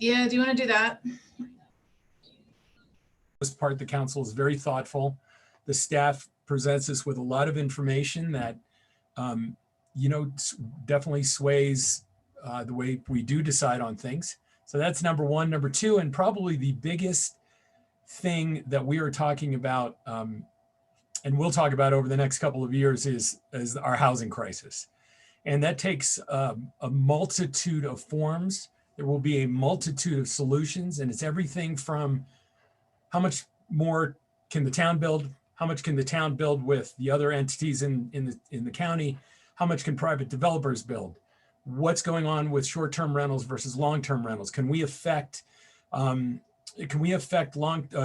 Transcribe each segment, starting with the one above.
Yeah, do you want to do that? This part, the council is very thoughtful. The staff presents us with a lot of information that, um, definitely sways the way we do decide on things. So that's number one. Number two, and probably the biggest thing that we are talking about, and we'll talk about over the next couple of years, is our housing crisis. And that takes a multitude of forms. There will be a multitude of solutions, and it's everything from how much more can the town build? How much can the town build with the other entities in the county? How much can private developers build? What's going on with short-term rentals versus long-term rentals? Can we affect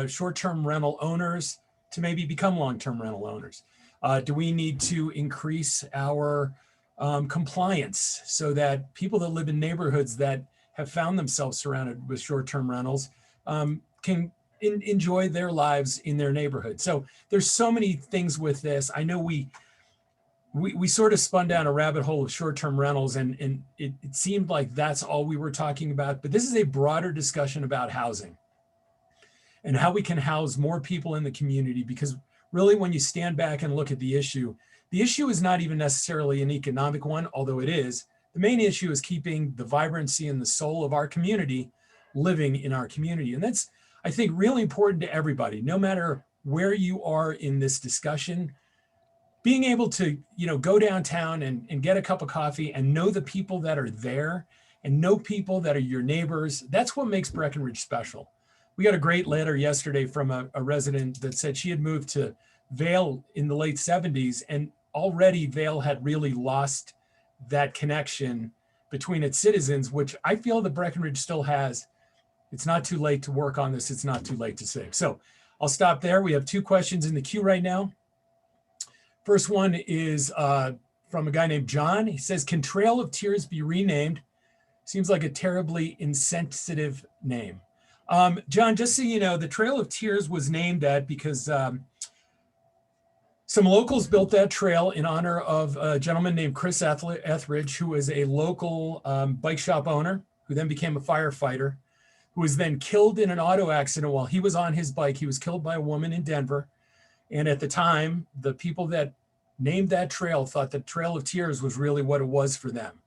short-term rental owners to maybe become long-term rental owners? Do we need to increase our compliance so that people that live in neighborhoods that have found themselves surrounded with short-term rentals can enjoy their lives in their neighborhood? So there's so many things with this. I know we sort of spun down a rabbit hole of short-term rentals, and it seemed like that's all we were talking about. But this is a broader discussion about housing and how we can house more people in the community, because really when you stand back and look at the issue is not even necessarily an economic one, although it is. The main issue is keeping the vibrancy and the soul of our community living in our community. And that's, I think, really important to everybody, no matter where you are in this discussion. Being able to, go downtown and get a cup of coffee and know the people that are there and know people that are your neighbors, that's what makes Breckenridge special. We got a great letter yesterday from a resident that said she had moved to Vail in the late 70s, and already Vail had really lost that connection between its citizens, which I feel that Breckenridge still has. It's not too late to work on this. It's not too late to save. So I'll stop there. We have two questions in the queue right now. First one is from a guy named John. He says, can Trail of Tears be renamed? Seems like a terribly insensitive name. John, just so you know, the Trail of Tears was named that because some locals built that trail in honor of a gentleman named Chris Etheridge, who was a local bike shop owner, who then became a firefighter, who was then killed in an auto accident while he was on his bike. He was killed by a woman in Denver. And at the time, the people that named that trail thought the Trail of Tears was really what it was for them.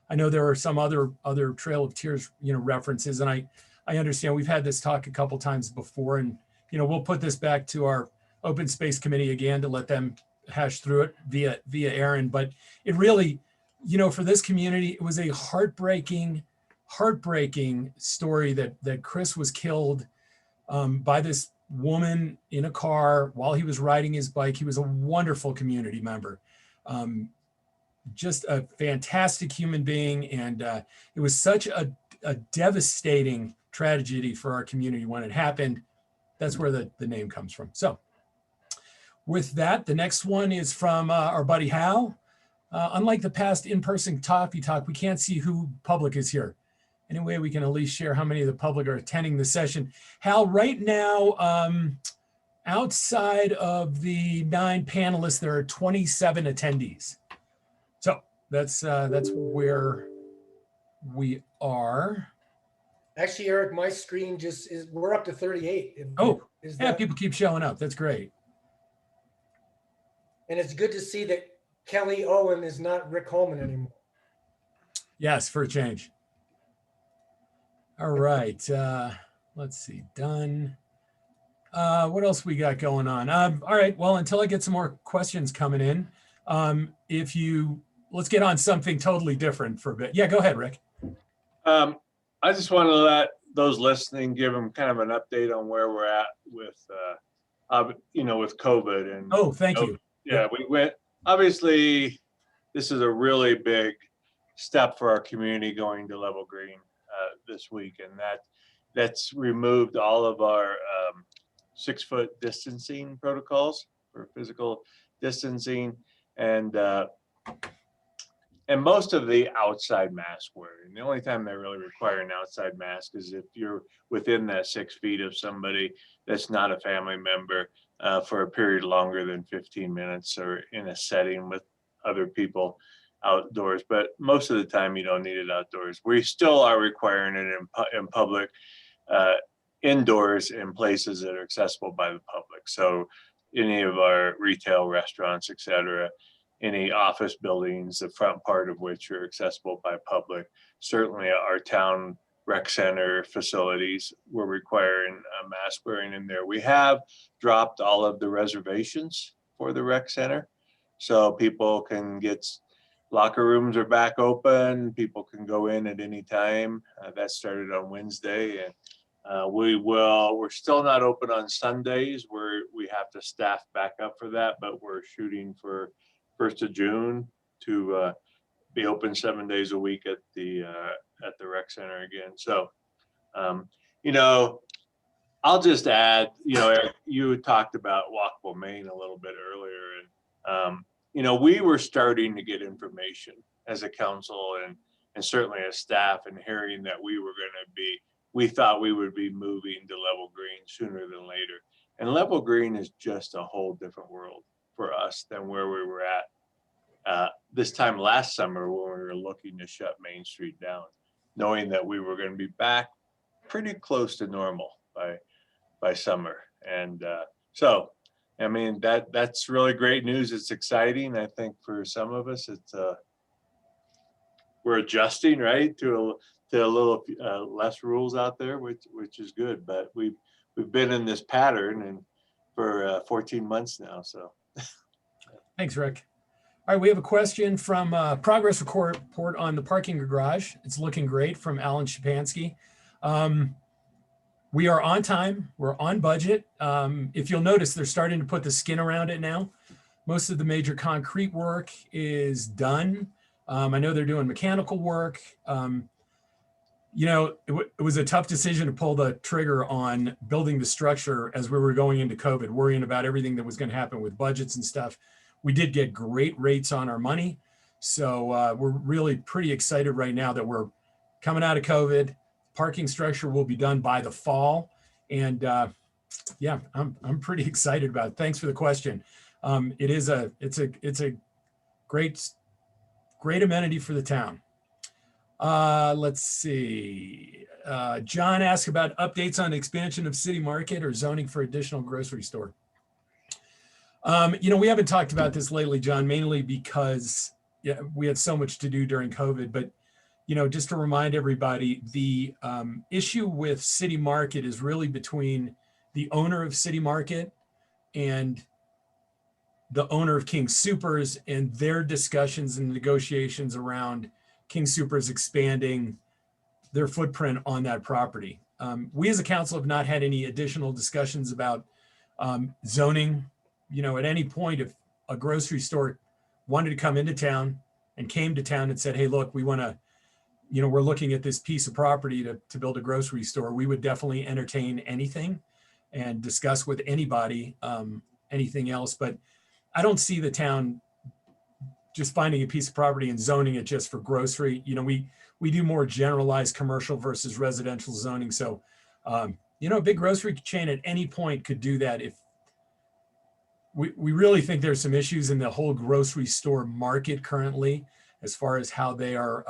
I know there are some other Trail of Tears, references, and I understand we've had this talk a couple times before, and we'll put this back to our Open Space Committee again to let them hash through it via Aaron. But it really, for this community, it was a heartbreaking story that Chris was killed by this woman in a car while he was riding his bike. He was a wonderful community member, just a fantastic human being. And it was such a devastating tragedy for our community when it happened. That's where the name comes from. So with that, the next one is from our buddy Hal. Unlike the past in-person Coffee Talk, we can't see who public is here. Any way we can at least share how many of the public are attending the session? Hal, right now, outside of the 9 panelists, there are 27 attendees. So that's where we are. Actually, Eric, my screen we're up to 38. People keep showing up. That's great. And it's good to see that Kelly Owen is not Rick Holman anymore. Yes, for a change. All right, let's see, done. What else we got going on? All right, well, until I get some more questions coming in, let's get on something totally different for a bit. Yeah, go ahead, Rick. I just want to let those listening, give them kind of an update on where we're at with, with COVID. And oh, thank you. Yeah, we went, obviously, this is a really big step for our community going to level green this week, and that's removed all of our 6-foot distancing protocols for physical distancing, and most of the outside mask wearing. The only time they really require an outside mask is if you're within that 6 feet of somebody that's not a family member for a period longer than 15 minutes or in a setting with other people. outdoors, but most of the time you don't need it outdoors. We still are requiring it in public, indoors in places that are accessible by the public. So any of our retail restaurants, et cetera, any office buildings, the front part of which are accessible by public. Certainly our town rec center facilities, we're requiring mask wearing in there. We have dropped all of the reservations for the rec center. So people can get, locker rooms are back open. People can go in at any time. That started on Wednesday, and we're still not open on Sundays. We have to staff back up for that, but we're shooting for 1st of June to be open 7 days a week at the rec center again. So, you know, I'll just add, you know, Eric, you talked about Walkable Maine a little bit earlier, and you know, we were starting to get information as a council and certainly as staff, and hearing that we thought we would be moving to level green sooner than later. And level green is just a whole different world for us than where we were at this time last summer when we were looking to shut Main Street down, knowing that we were going to be back pretty close to normal by summer. And so, I mean, that's really great news. It's exciting. I think for some of us, it's we're adjusting, right, to a little less rules out there, which is good. But we've been in this pattern and for 14 months now. So Thanks, Rick. All right, we have a question from progress report on the parking garage. It's looking great, from Alan Shapansky. We are on time. We're on budget. If you'll notice, they're starting to put the skin around it now. Most of the major concrete work is done. I know they're doing mechanical work. You know, it was a tough decision to pull the trigger on building the structure as we were going into COVID, worrying about everything that was going to happen with budgets and stuff. We did get great rates on our money. So we're really pretty excited right now that we're coming out of COVID. Parking structure will be done by the fall. And yeah, I'm pretty excited about it. Thanks for the question. It's a great amenity for the town. Let's see. John asked about updates on expansion of City Market or zoning for additional grocery store. You know, we haven't talked about this lately, John, mainly because we had so much to do during COVID. But, you know, just to remind everybody, the issue with City Market is really between the owner of City Market and the owner of King Soopers, and their discussions and negotiations around King Soopers expanding their footprint on that property. We as a council have not had any additional discussions about zoning. You know, at any point, if a grocery store wanted to come into town and came to town and said, hey, look, we want to, you know, we're looking at this piece of property to build a grocery store, we would definitely entertain anything and discuss with anybody anything else. But I don't see the town just finding a piece of property and zoning it just for grocery. You know, we do more generalized commercial versus residential zoning. So, you know, a big grocery chain at any point could do that. If we really think there's some issues in the whole grocery store market currently, as far as how they are,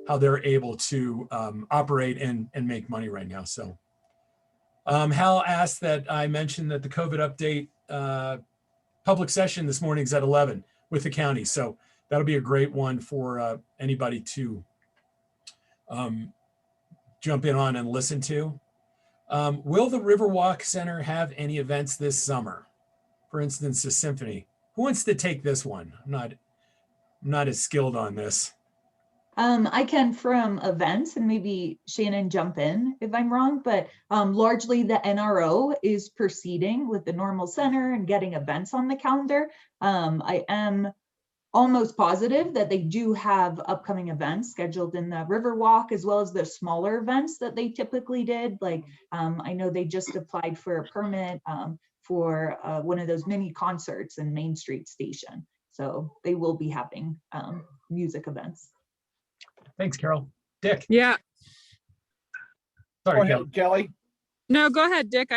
how they're able to operate and make money right now. So Hal asked that I mentioned that the COVID update public session this morning is at 11 with the county. So that'll be a great one for anybody to jump in on and listen to. Will the Riverwalk Center have any events this summer? For instance, a symphony. Who wants to take this one? I'm not as skilled on this. I can from events, and maybe Shannon jump in if I'm wrong, but largely the NRO is proceeding with the normal center and getting events on the calendar. I am almost positive that they do have upcoming events scheduled in the Riverwalk, as well as the smaller events that they typically did. Like I know they just applied for a permit for one of those mini concerts in Main Street Station. So they will be having music events. Thanks, Carol. Dick. Yeah, Sorry, Go Carol. ahead, Kelly. no, go ahead, Dick.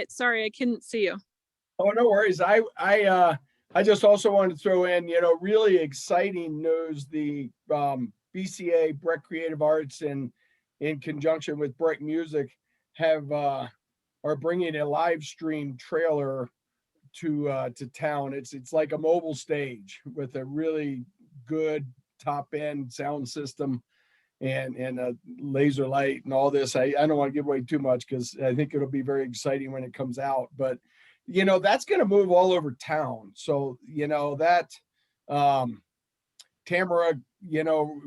Sorry, I couldn't see you. Oh, no worries. I I just also wanted to throw in, really exciting news. The BCA Breck Creative Arts in conjunction with Breck Music are bringing a live stream trailer to town. It's like a mobile stage with a really good top end sound system and a laser light and all this. I don't want to give away too much because I think it'll be very exciting when it comes out. But that's going to move all over town. So that Tamara,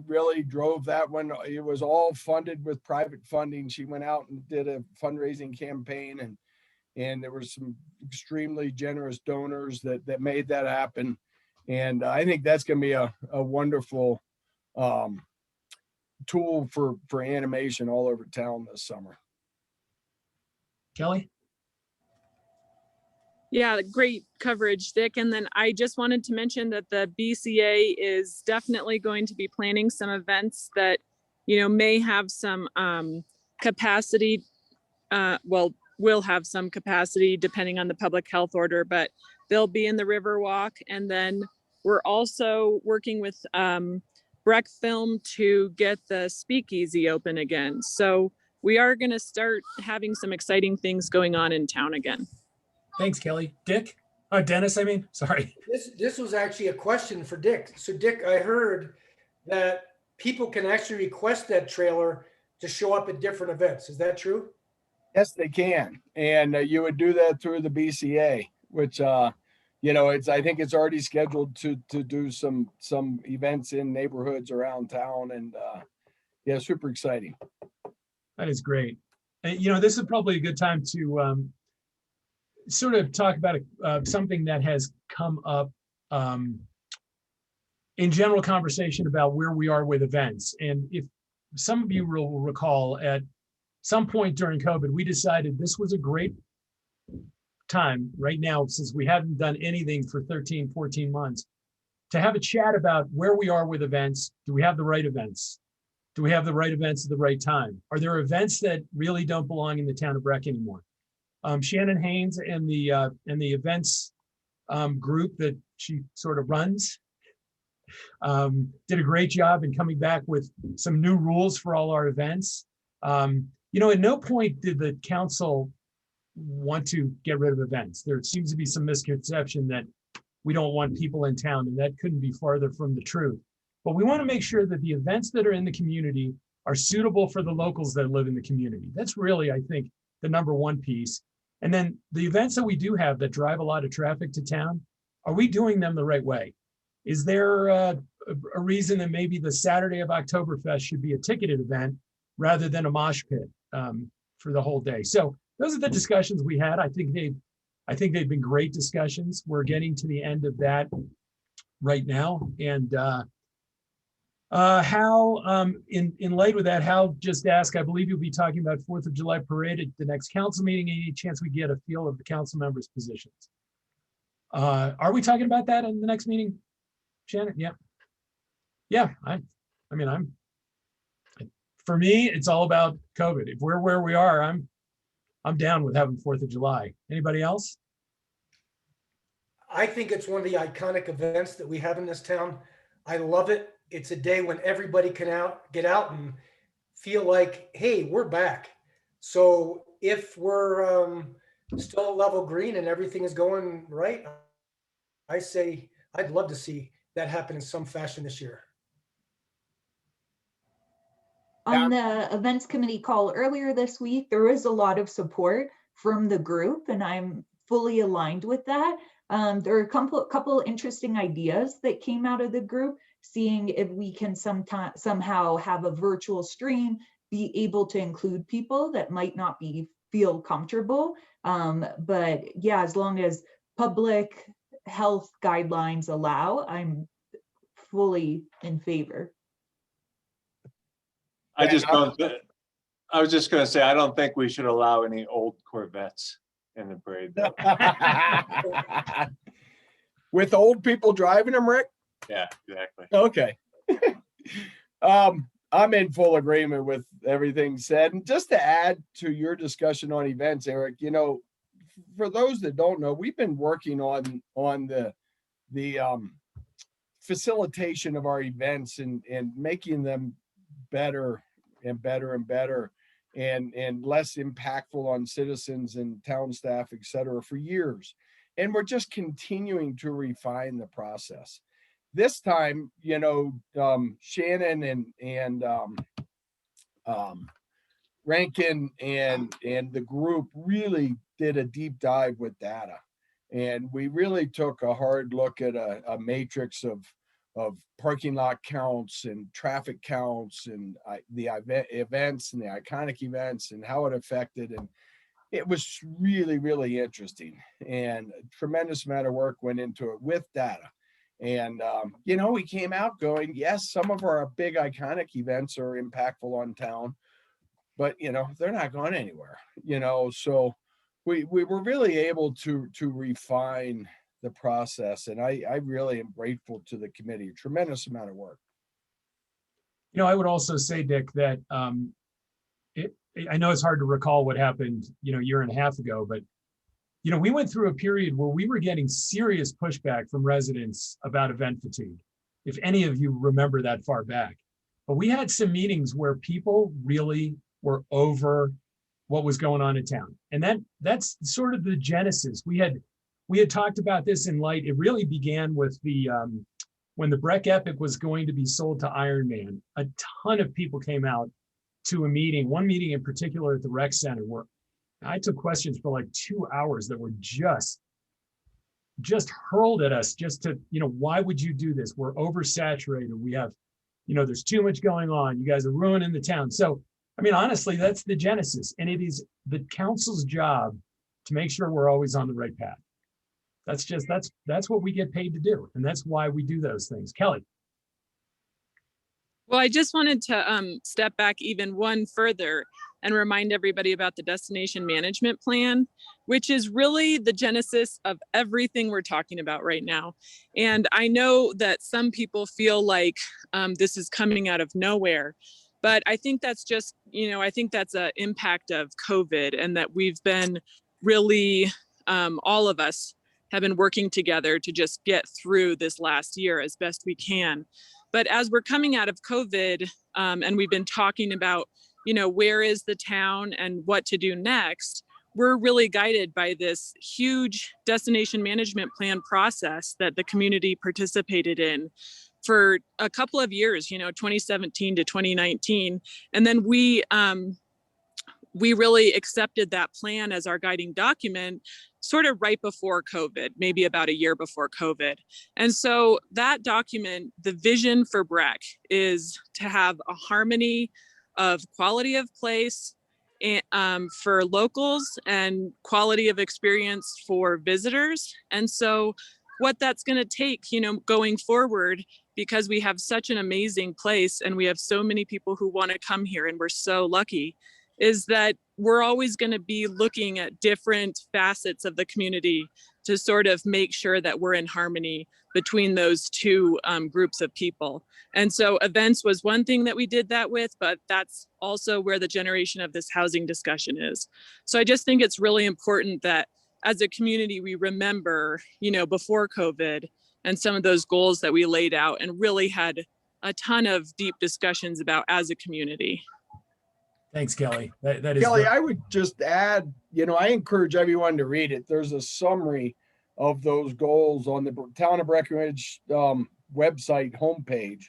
really drove that one. It was all funded with private funding. She went out and did a fundraising campaign, and there were some extremely generous donors that made that happen. And I think that's going to be a wonderful tool for animation all over town this summer. Kelly? Yeah, great coverage, Dick. And then I just wanted to mention that the BCA is definitely going to be planning some events that, may have some capacity, will have some capacity depending on the public health order, but they'll be in the Riverwalk. And then we're also working with Breck Film to get the Speakeasy open again. So we are going to start having some exciting things going on in town again. Thanks, Kelly. Dick? Dennis, I mean, sorry. This was actually a question for Dick. So Dick, I heard that people can actually request that trailer to show up at different events. Is that true? Yes, they can. And you would do that through the BCA, which, I think it's already scheduled to do some events in neighborhoods around town. And yeah, super exciting. That is great. And, this is probably a good time to sort of talk about something that has come up in general conversation about where we are with events. And if some of you will recall, at some point during COVID, we decided this was a great time right now, since we haven't done anything for 13, 14 months, to have a chat about where we are with events. Do we have the right events? Do we have the right events at the right time? Are there events that really don't belong in the town of Breck anymore? Shannon Haynes and the events group that she sort of runs did a great job in coming back with some new rules for all our events. At no point did the council want to get rid of events. There seems to be some misconception that we don't want people in town, and that couldn't be farther from the truth. But we want to make sure that the events that are in the community are suitable for the locals that live in the community. That's really, I think, the number one piece. And then the events that we do have that drive a lot of traffic to town, are we doing them the right way? Is there a reason that maybe the Saturday of Oktoberfest should be a ticketed event rather than a mosh pit for the whole day? So those are the discussions we had. I think they've been great discussions. We're getting to the end of that right now. And in light with that, Hal just asked, I believe you'll be talking about 4th of July parade at the next council meeting. Any chance we get a feel of the council members' positions? Are we talking about that in the next meeting, Shannon? Yeah. For me, it's all about COVID. If we're where we are, I'm down with having 4th of July. Anybody else? I think it's one of the iconic events that we have in this town. I love it. It's a day when everybody can get out and feel like, hey, we're back. So if we're still at level green and everything is going right, I say I'd love to see that happen in some fashion this year. On the events committee call earlier this week, there was a lot of support from the group, and I'm fully aligned with that. There are a couple interesting ideas that came out of the group, seeing if we can somehow have a virtual stream, be able to include people that might not feel comfortable. But yeah, as long as public health guidelines allow, I'm fully in favor. I was just going to say, I don't think we should allow any old Corvettes in the parade. With old people driving them, Rick? Yeah, exactly. Okay. I'm in full agreement with everything said. And just to add to your discussion on events, Eric, for those that don't know, we've been working on the the facilitation of our events and making them better and better and better and less impactful on citizens and town staff, et cetera, for years. And we're just continuing to refine the process. This time, you know, Shannon and Rankin and the group really did a deep dive with data. And we really took a hard look at a matrix of parking lot counts and traffic counts and the events and the iconic events and how it affected. And it was really, really interesting, and a tremendous amount of work went into it with data. And, you know, we came out going, yes, some of our big iconic events are impactful on town, but, you know, they're not going anywhere, you know, so we were really able to refine the process. And I really am grateful to the committee, a tremendous amount of work. You know, I would also say, Dick, that I know it's hard to recall what happened, you know, a year and a half ago, but, you know, we went through a period where we were getting serious pushback from residents about event fatigue, if any of you remember that far back. But we had some meetings where people really were over what was going on in town. And that's sort of the genesis. We had talked about this in light. It really began with the when the Breck Epic was going to be sold to Ironman. A ton of people came out to a meeting, one meeting in particular at the rec center, where I took questions for like 2 hours that were just hurled at us, just to, you know, why would you do this? We're oversaturated. We have, you know, there's too much going on. You guys are ruining the town. So, I mean, honestly, that's the genesis. And it is the council's job to make sure we're always on the right path. That's what we get paid to do. And that's why we do those things. Kelly. Well, I just wanted to step back even one further and remind everybody about the destination management plan, which is really the genesis of everything we're talking about right now. And I know that some people feel like this is coming out of nowhere, but I think that's just, you know, I think that's an impact of COVID, and that we've been really, all of us have been working together to just get through this last year as best we can. But as we're coming out of COVID, and we've been talking about, you know, where is the town and what to do next, we're really guided by this huge destination management plan process that the community participated in for a couple of years, you know, 2017 to 2019. And then we really accepted that plan as our guiding document sort of right before COVID, maybe about a year before COVID. And so that document, the vision for Breck, is to have a harmony of quality of place for locals and quality of experience for visitors. And so what that's going to take, you know, going forward, because we have such an amazing place and we have so many people who want to come here, and we're so lucky, is that we're always going to be looking at different facets of the community to sort of make sure that we're in harmony between those two groups of people. And so events was one thing that we did that with, but that's also where the generation of this housing discussion is. So I just think it's really important that as a community, we remember, you know, before COVID and some of those goals that we laid out and really had a ton of deep discussions about as a community. Thanks, Kelly. That is Kelly, great. I would just add, you know, I encourage everyone to read it. There's a summary of those goals on the Town of Breckenridge website homepage,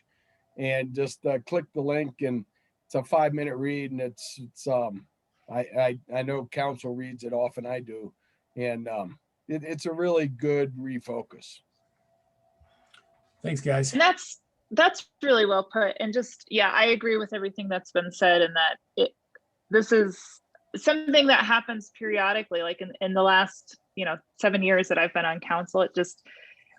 and just click the link, and it's a 5-minute read, and it's I know council reads it often, I do, and it's a really good refocus. Thanks, guys. And that's really well put. And just, yeah, I agree with everything that's been said, and that this is something that happens periodically. Like in the last, you know, 7 years that I've been on council, it just,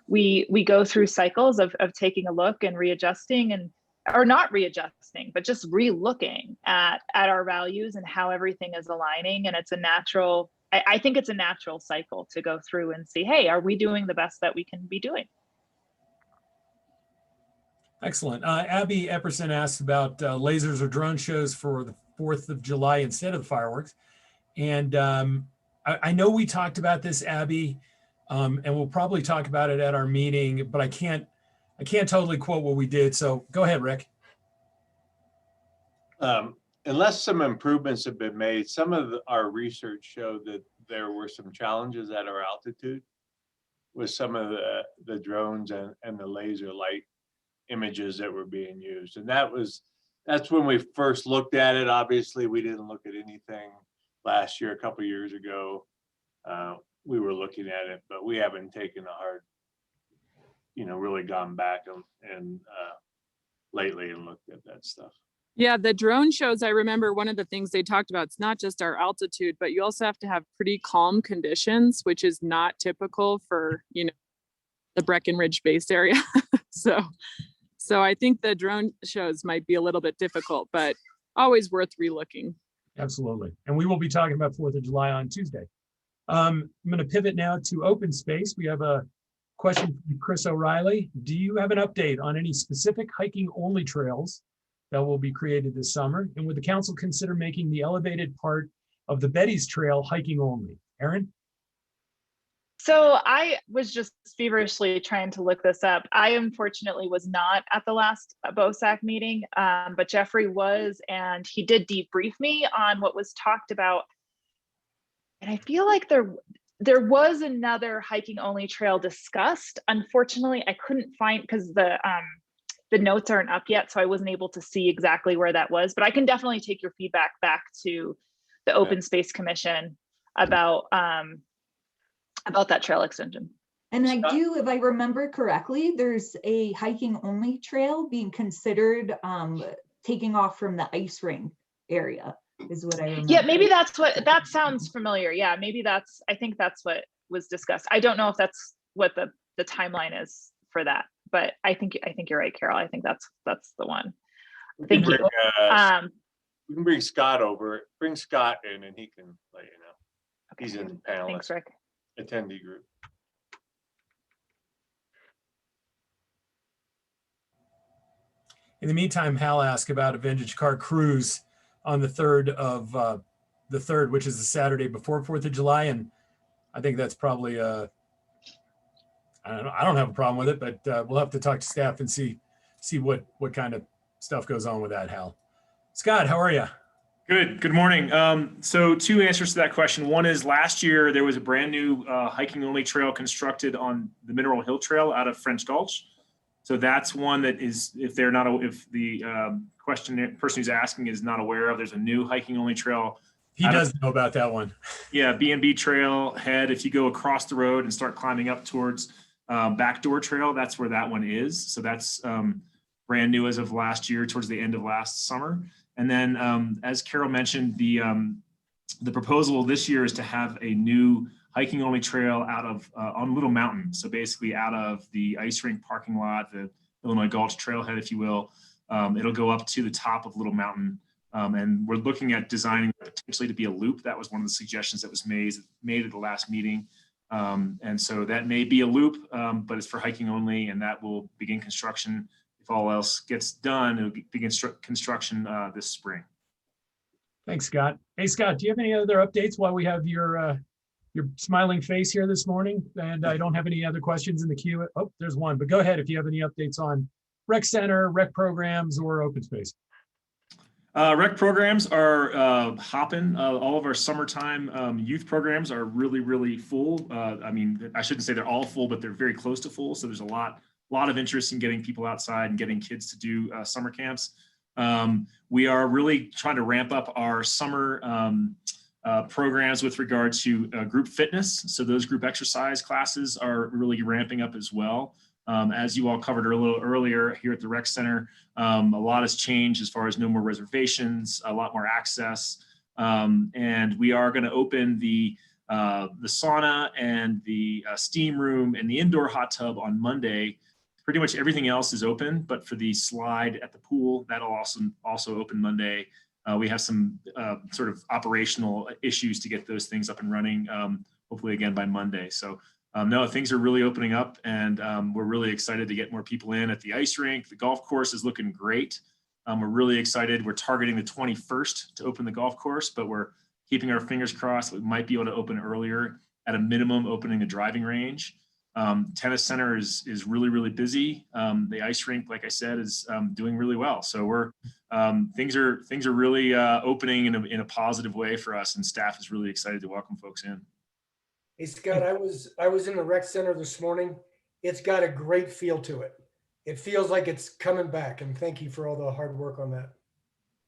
we go through cycles of taking a look and readjusting, and or not readjusting, but just re-looking at our values and how everything is aligning. And it's a natural, I think it's a natural cycle to go through and see, hey, are we doing the best that we can be doing? Excellent. Abby Epperson asked about lasers or drone shows for the 4th of July instead of fireworks. And I know we talked about this, Abby. And we'll probably talk about it at our meeting, but I can't totally quote what we did. So go ahead, Rick. Unless some improvements have been made, some of our research showed that there were some challenges at our altitude with some of the drones and the laser light images that were being used. And that's when we first looked at it. Obviously, we didn't look at anything last year, a couple of years ago. We were looking at it, but we haven't taken a hard, really gone back and lately and looked at that stuff. Yeah, the drone shows, I remember one of the things they talked about, it's not just our altitude, but you also have to have pretty calm conditions, which is not typical for, the Breckenridge based area. So I think the drone shows might be a little bit difficult, but always worth relooking. Absolutely. And we will be talking about 4th of July on Tuesday. I'm going to pivot now to open space. We have a question from Chris O'Reilly. Do you have an update on any specific hiking only trails that will be created this summer? And would the council consider making the elevated part of the Betty's Trail hiking only? Erin? So I was just feverishly trying to look this up. I unfortunately was not at the last BOSAC meeting, but Jeffrey was, and he did debrief me on what was talked about. And I feel like there was another hiking only trail discussed. Unfortunately, I couldn't find, because the notes aren't up yet, so I wasn't able to see exactly where that was, but I can definitely take your feedback back to the Open Space Commission about that trail extension. And I do, if I remember correctly, there's a hiking only trail being considered taking off from the ice rink area is what I remember. Yeah, maybe that sounds familiar. Yeah, maybe I think that's what was discussed. I don't know if that's what the timeline is for that, but I think you're right, Carol. I think that's the one. Thank you. We can bring Scott over. Bring Scott in, and he can let you know. Okay. He's in the panelist. Thanks, Rick. Attendee group. In the meantime, Hal asked about a vintage car cruise on the 3rd, which is the Saturday before 4th of July. And I think that's probably, I don't have a problem with it, but we'll have to talk to staff and see what kind of stuff goes on with that, Hal. Scott, how are you? Good morning. So 2 answers to that question. One is last year there was a brand new hiking only trail constructed on the Mineral Hill Trail out of French Gulch. So that's one that is, if the person who's asking is not aware of, there's a new hiking only trail. He does know about that one. Yeah, B&B Trail head. If you go across the road and start climbing up towards Backdoor Trail, that's where that one is. So that's brand new as of last year, towards the end of last summer. And then, as Carol mentioned, the proposal this year is to have a new hiking only trail out of on Little Mountain. So basically out of the ice rink parking lot, the Illinois Gulch trailhead, if you will. It'll go up to the top of Little Mountain. And we're looking at designing potentially to be a loop. That was one of the suggestions that was made at the last meeting. And so that may be a loop, but it's for hiking only, and that will begin construction. If all else gets done, it'll begin construction this spring. Thanks, Scott. Hey, Scott, do you have any other updates while we have your smiling face here this morning? And I don't have any other questions in the queue. Oh, there's one, but go ahead if you have any updates on rec center, rec programs, or open space. Rec programs are hopping. All of our summertime youth programs are really, really full. I mean, I shouldn't say they're all full, but they're very close to full. So there's a lot of interest in getting people outside and getting kids to do summer camps. We are really trying to ramp up our summer programs with regard to group fitness. So those group exercise classes are really ramping up as well. As you all covered a little earlier here at the rec center, a lot has changed as far as no more reservations, a lot more access. And we are going to open the sauna and the steam room and the indoor hot tub on Monday. Pretty much everything else is open, but for the slide at the pool, that'll also open Monday. We have some sort of operational issues to get those things up and running, hopefully again by Monday. So no, things are really opening up, and we're really excited to get more people in at the ice rink. The golf course is looking great. We're really excited. We're targeting the 21st to open the golf course, but we're keeping our fingers crossed. We might be able to open earlier. at a minimum opening a driving range. Tennis center is really, really busy. The ice rink, like I said, is doing really well. So we're things are really opening in a positive way for us, and staff is really excited to welcome folks in. Hey, Scott, I was in the rec center this morning. It's got a great feel to it. It feels like it's coming back, and thank you for all the hard work on that.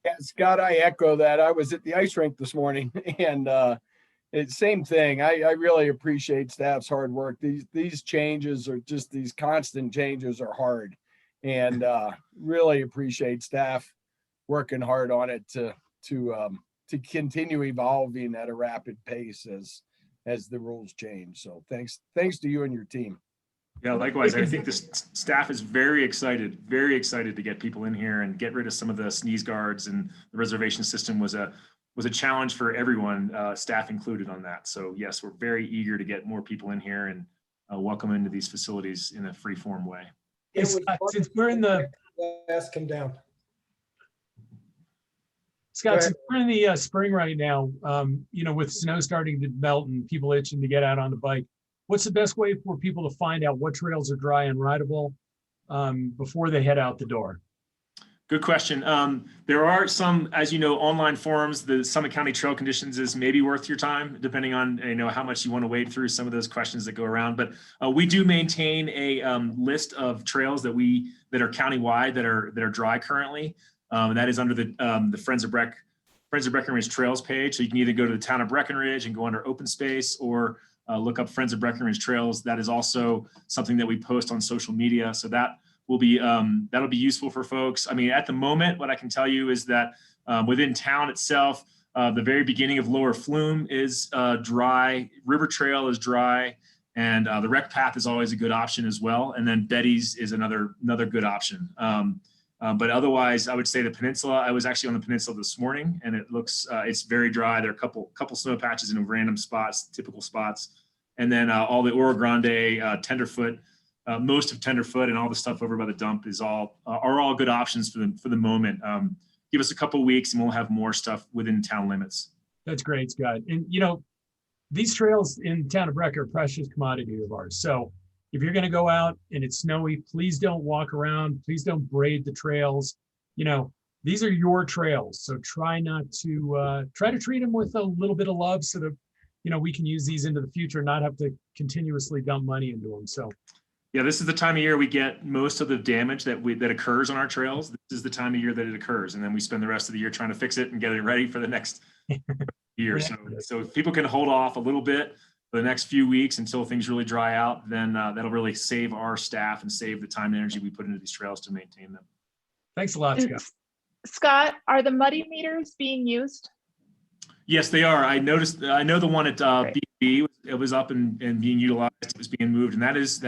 Yeah, Scott, I echo that. I was at the ice rink this morning and it's same thing. I really appreciate staff's hard work. These changes are just these constant changes are hard, and really appreciate staff working hard on it to continue evolving at a rapid pace as the rules change. So thanks to you and your team. Yeah, likewise. I think the staff is very excited to get people in here and get rid of some of the sneeze guards, and the reservation system was a challenge for everyone, staff included on that. So yes, we're very eager to get more people in here and welcome into these facilities in a free form way. Hey, Scott, since we're in the Ask him down. Scott, since we're in the spring right now, with snow starting to melt and people itching to get out on the bike, what's the best way for people to find out what trails are dry and rideable before they head out the door? Good question. There are some, as you know, online forums. The Summit County Trail Conditions is maybe worth your time, depending on how much you want to wade through some of those questions that go around. But we do maintain a list of trails that are countywide that are dry currently. And that is under the Friends of Breckenridge Trails page. So you can either go to the town of Breckenridge and go under open space, or look up Friends of Breckenridge Trails. That is also something that we post on social media. So that will be that'll be useful for folks. I mean, at the moment, what I can tell you is that within town itself, the very beginning of Lower Flume is dry. River Trail is dry, and the rec path is always a good option as well. And then Betty's is another good option. But otherwise, I would say the peninsula. I was actually on the peninsula this morning, and it looks it's very dry. There are a couple snow patches in random spots, typical spots, and then all the Oro Grande, Tenderfoot. Most of Tenderfoot and all the stuff over by the dump are all good options for the moment. Give us a couple of weeks and we'll have more stuff within town limits. That's great, Scott. And these trails in town of Breck are a precious commodity of ours. So if you're going to go out and it's snowy, please don't walk around. Please don't braid the trails. These are your trails. So try to treat them with a little bit of love so that, we can use these into the future, not have to continuously dump money into them. So yeah, this is the time of year we get most of the damage that occurs on our trails. This is the time of year that it occurs. And then we spend the rest of the year trying to fix it and get it ready for the next year. So if people can hold off a little bit for the next few weeks until things really dry out, then that'll really save our staff and save the time and energy we put into these trails to maintain them. Thanks a lot, Scott. Scott, are the muddy meters being used? Yes, they are. I noticed. I know the one at BB, it was up and being utilized. It was being moved, and that is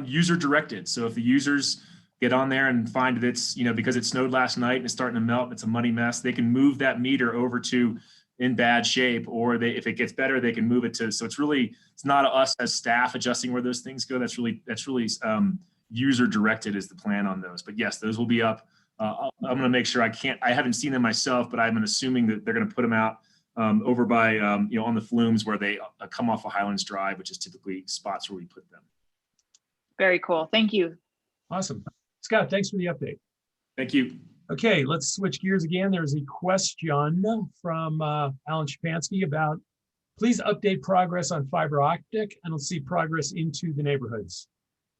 user directed. So if the users get on there and find that it's because it snowed last night and it's starting to melt, and it's a muddy mess, they can move that meter over to in bad shape, or if it gets better, they can move it to. So it's not us as staff adjusting where those things go. That's really user directed is the plan on those. But yes, those will be up. I'm going to make sure I haven't seen them myself, but I'm assuming that they're going to put them out over by, on the flumes where they come off of Highlands Drive, which is typically spots where we put them. Very cool. Thank you. Awesome. Scott, thanks for the update. Thank you. Okay, let's switch gears again. There's a question from Alan Shapansky about, please update progress on fiber optic, and let's see progress into the neighborhoods.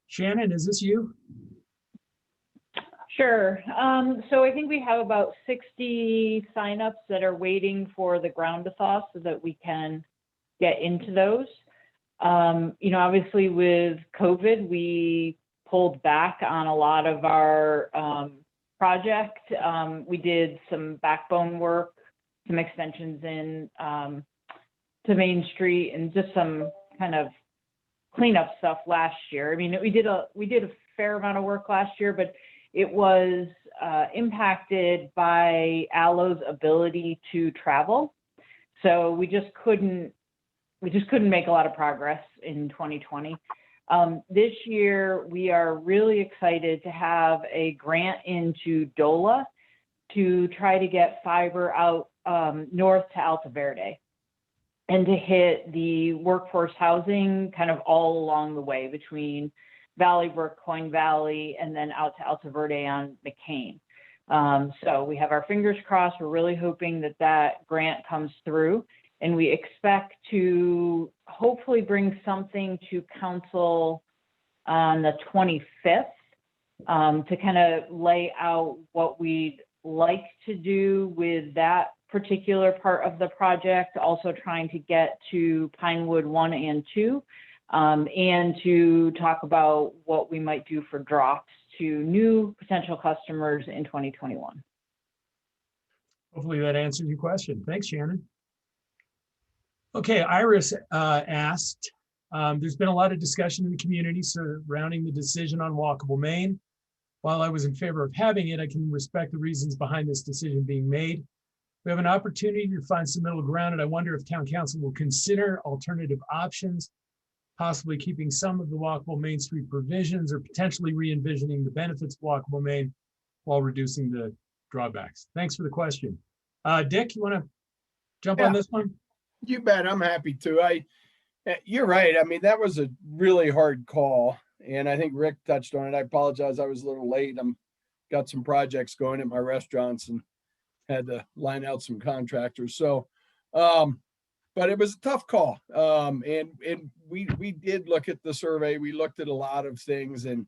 Shannon, is this you? Sure. So I think we have about 60 signups that are waiting for the ground to thaw so that we can get into those. Obviously with COVID, we pulled back on a lot of our project. We did some backbone work, some extensions in to Main Street, and just some kind of cleanup stuff last year. I mean, we did a fair amount of work last year, but it was impacted by Allo's ability to travel. So we just couldn't make a lot of progress in 2020. This year, we are really excited to have a grant into DOLA to try to get fiber out north to Alta Verde. and to hit the workforce housing kind of all along the way between Valley Brook, Coin Valley, and then out to Alta Verde on McCain. So we have our fingers crossed. We're really hoping that that grant comes through, and we expect to hopefully bring something to council on the 25th to kind of lay out what we'd like to do with that particular part of the project, also trying to get to Pinewood 1 and 2, and to talk about what we might do for drops to new potential customers in 2021. Hopefully that answers your question. Thanks, Shannon. Okay, Iris asked, there's been a lot of discussion in the community surrounding the decision on walkable Main. While I was in favor of having it, I can respect the reasons behind this decision being made. We have an opportunity to find some middle ground, and I wonder if town council will consider alternative options, possibly keeping some of the walkable Main Street provisions or potentially re-envisioning the benefits of walkable Main while reducing the drawbacks. Thanks for the question. Dick, you want to jump on this one? You bet. I'm happy to. You're right. I mean, that was a really hard call, and I think Rick touched on it. I apologize. I was a little late. Got some projects going at my restaurants and had to line out some contractors. So, but it was a tough call. And we did look at the survey. We looked at a lot of things, and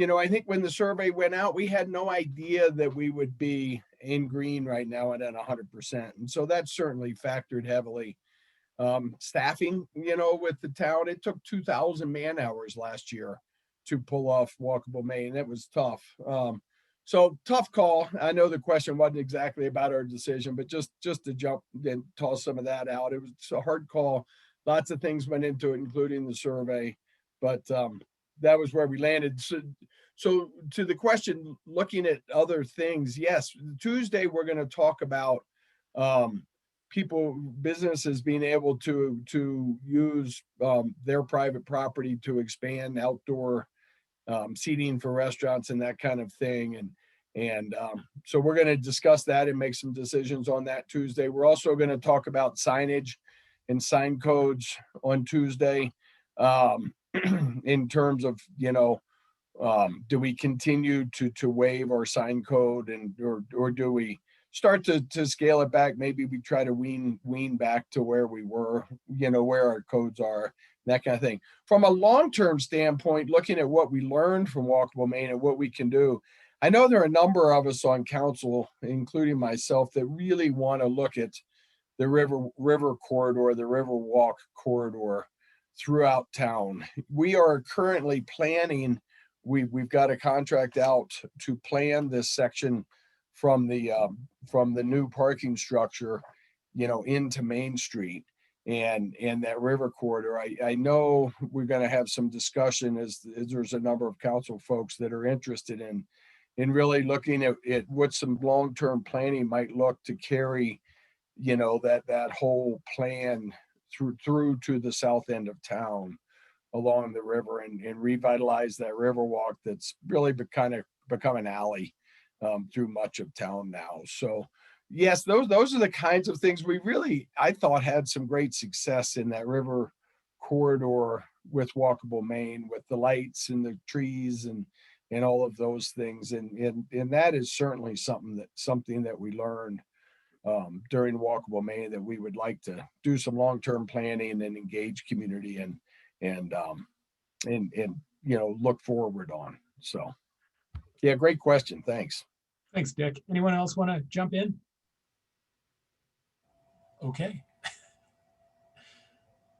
I think when the survey went out, we had no idea that we would be in green right now and at 100%. And so that certainly factored heavily. Staffing, with the town, it took 2,000 man hours last year to pull off walkable Main. That was tough. So tough call. I know the question wasn't exactly about our decision, but just to jump and toss some of that out. It was a hard call. Lots of things went into it, including the survey, but that was where we landed. So to the question, looking at other things, yes, Tuesday we're going to talk about businesses being able to use their private property to expand outdoor seating for restaurants and that kind of thing. And so we're going to discuss that and make some decisions on that Tuesday. We're also going to talk about signage and sign codes on Tuesday in terms of, do we continue to waive our sign code or do we start to scale it back? Maybe we try to wean back to where we were, where our codes are, that kind of thing. From a long-term standpoint, looking at what we learned from walkable Main and what we can do, I know there are a number of us on council, including myself, that really want to look at the river corridor, the river walk corridor throughout town. We are currently planning, we've got a contract out to plan this section from the new parking structure, into Main Street and that river corridor. I know we're going to have some discussion as there's a number of council folks that are interested in really looking at what some long-term planning might look to carry, that whole plan through to the south end of town along the river and revitalize that river walk that's really kind of become an alley through much of town now. So yes, those are the kinds of things we really, I thought, had some great success in that river corridor with walkable Main, with the lights and the trees and all of those things. And that is certainly something that we learned during walkable Main that we would like to do some long-term planning and engage community and look forward on. So yeah, great question. Thanks. Thanks, Dick. Anyone else want to jump in? Okay.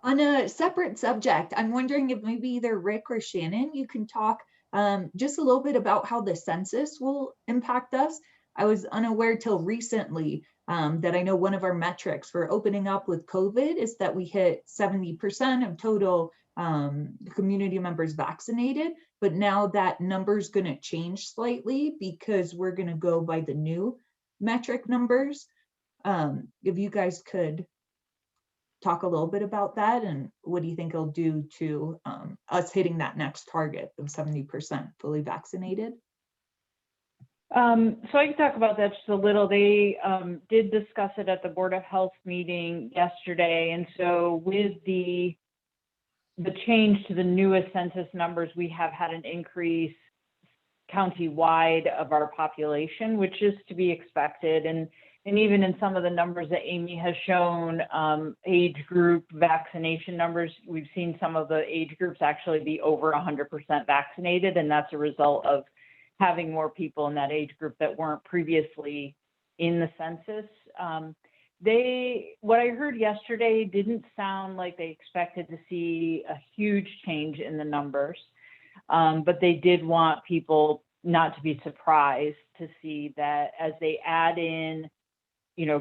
On a separate subject, I'm wondering if maybe either Rick or Shannon, you can talk just a little bit about how the census will impact us. I was unaware till recently that I know one of our metrics for opening up with COVID is that we hit 70% of total community members vaccinated, but now that number is going to change slightly because we're going to go by the new metric numbers. If you guys could talk a little bit about that and what do you think it'll do to us hitting that next target of 70% fully vaccinated? So I can talk about that just a little. They did discuss it at the Board of Health meeting yesterday. And so with the change to the newest census numbers, we have had an increase county-wide of our population, which is to be expected. And even in some of the numbers that Amy has shown, age group vaccination numbers, we've seen some of the age groups actually be over 100% vaccinated. And that's a result of having more people in that age group that weren't previously in the census. What I heard yesterday didn't sound like they expected to see a huge change in the numbers, but they did want people not to be surprised to see that as they add in,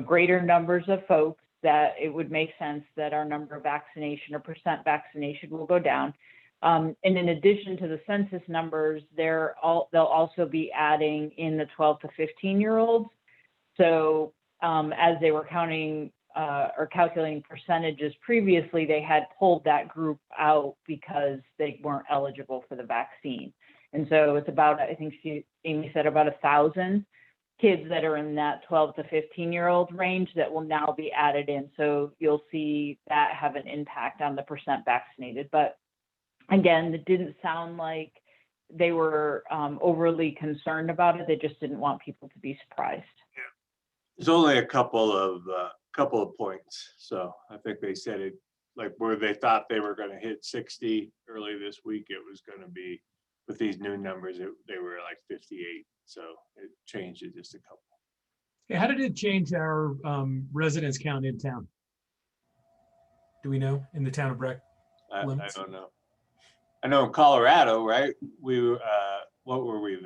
greater numbers of folks, that it would make sense that our number of vaccination or percent vaccination will go down. And in addition to the census numbers, they'll also be adding in the 12 to 15-year-olds. So as they were counting or calculating percentages previously, they had pulled that group out because they weren't eligible for the vaccine. And so it's about, I think Amy said about 1,000 kids that are in that 12 to 15-year-old range that will now be added in. So you'll see that have an impact on the percent vaccinated. But again, it didn't sound like they were overly concerned about it. They just didn't want people to be surprised. There's only a couple of points. So I think they said it like where they thought they were going to hit 60 early this week. It was going to be with these new numbers. They were like 58. So it changed it just a couple. Okay, how did it change our residence count in town? Do we know in the town of Breck? I Limits? don't know. I know in Colorado, right? We were, what were we,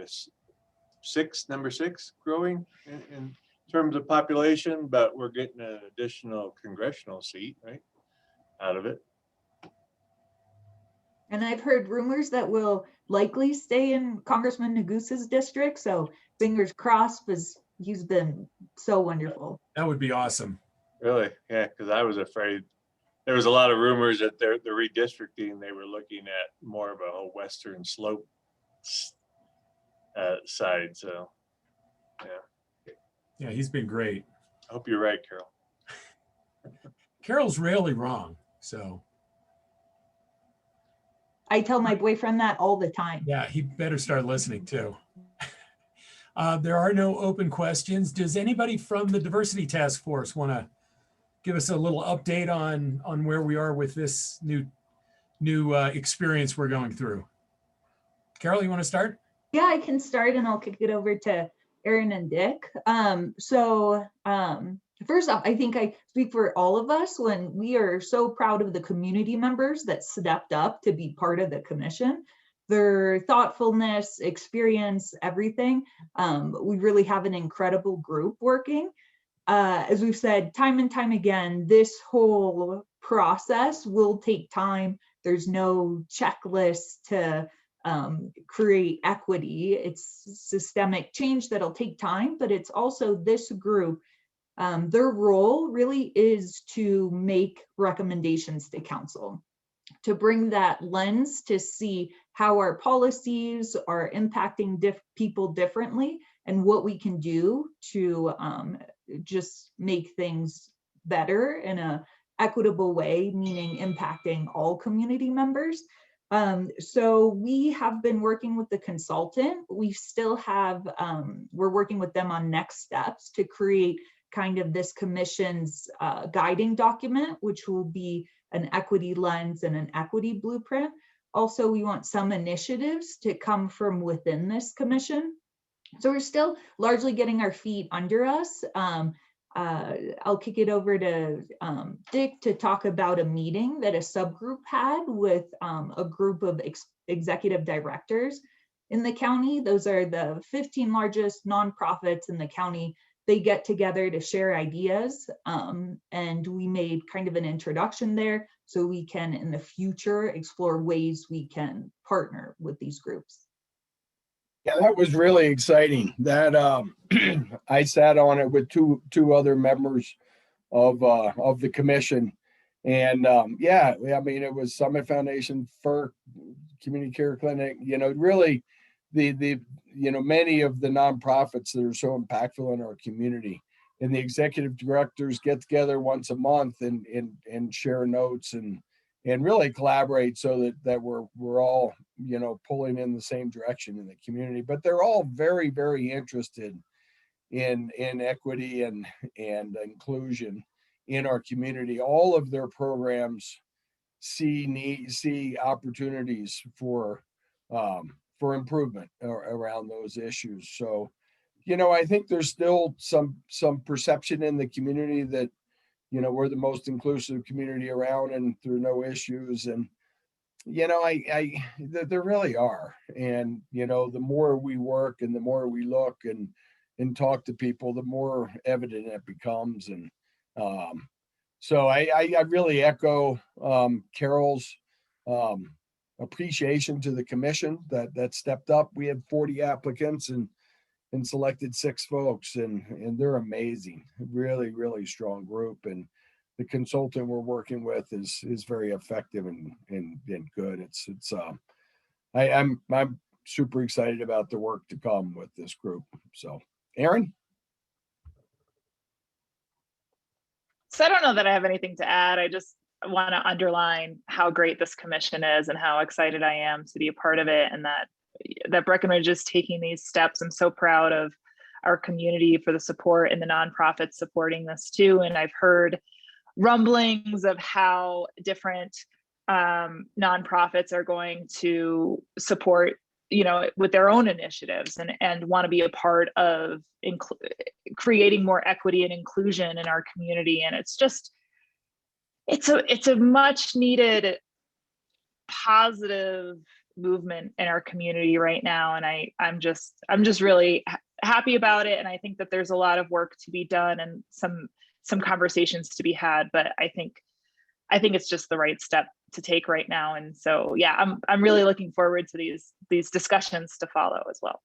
number six growing in terms of population, but we're getting an additional congressional seat, right? Out of it. And I've heard rumors that we'll likely stay in Congressman Negus's district. So fingers crossed, because he's been so wonderful. That would be awesome. Really? Yeah, because I was afraid. There was a lot of rumors that the redistricting, they were looking at more of a western slope side. So, yeah. Yeah, he's been great. I hope you're right, Carol. Carol's rarely wrong. So, I tell my boyfriend that all the time. yeah, he better start listening too. There are no open questions. Does anybody from the Diversity Task Force want to give us a little update on where we are with this new experience we're going through? Carol, you want to start? Yeah, I can start and I'll kick it over to Erin and Dick. First off, I think I speak for all of us when we are so proud of the community members that stepped up to be part of the commission. Their thoughtfulness, experience, everything. We really have an incredible group working. As we've said time and time again, this whole process will take time. There's no checklist to create equity. It's systemic change that'll take time, but it's also this group. Their role really is to make recommendations to council, to bring that lens to see how our policies are impacting people differently and what we can do to just make things better in a equitable way, meaning impacting all community members. So we have been working with the consultant. We still have, we're working with them on next steps to create kind of this commission's guiding document, which will be an equity lens and an equity blueprint. Also, we want some initiatives to come from within this commission. So we're still largely getting our feet under us. I'll kick it over to Dick to talk about a meeting that a subgroup had with a group of executive directors in the county. Those are the 15 largest nonprofits in the county. They get together to share ideas, and we made kind of an introduction there so we can in the future explore ways we can partner with these groups. Yeah, that was really exciting. That I sat on it with two other members of the commission, and yeah, I mean it was Summit Foundation, FERC, Community Care Clinic. You know, really the many of the nonprofits that are so impactful in our community, and the executive directors get together once a month and share notes and really collaborate so that we're all pulling in the same direction in the community. But they're all very, very interested in equity and inclusion in our community. All of their programs see opportunities for improvement around those issues. So, I think there's still some perception in the community that, we're the most inclusive community around and there are no issues. And, there really are. And, the more we work and the more we look and talk to people, the more evident it becomes. And so I really echo Carol's appreciation to the commission that stepped up. We had 40 applicants and selected 6 folks, and they're amazing. Really, really strong group. And the consultant we're working with is very effective and good. I'm super excited about the work to come with this group. So, Aaron? So I don't know that I have anything to add. I just want to underline how great this commission is and how excited I am to be a part of it, and that Breckenridge is taking these steps. I'm so proud of our community for the support and the nonprofits supporting this too. And I've heard rumblings of how different nonprofits are going to support, with their own initiatives and want to be a part of creating more equity and inclusion in our community. And it's a much needed positive movement in our community right now. And I'm just really happy about it. And I think that there's a lot of work to be done and some conversations to be had, but I think it's just the right step to take right now. And so, yeah, I'm really looking forward to these discussions to follow as well.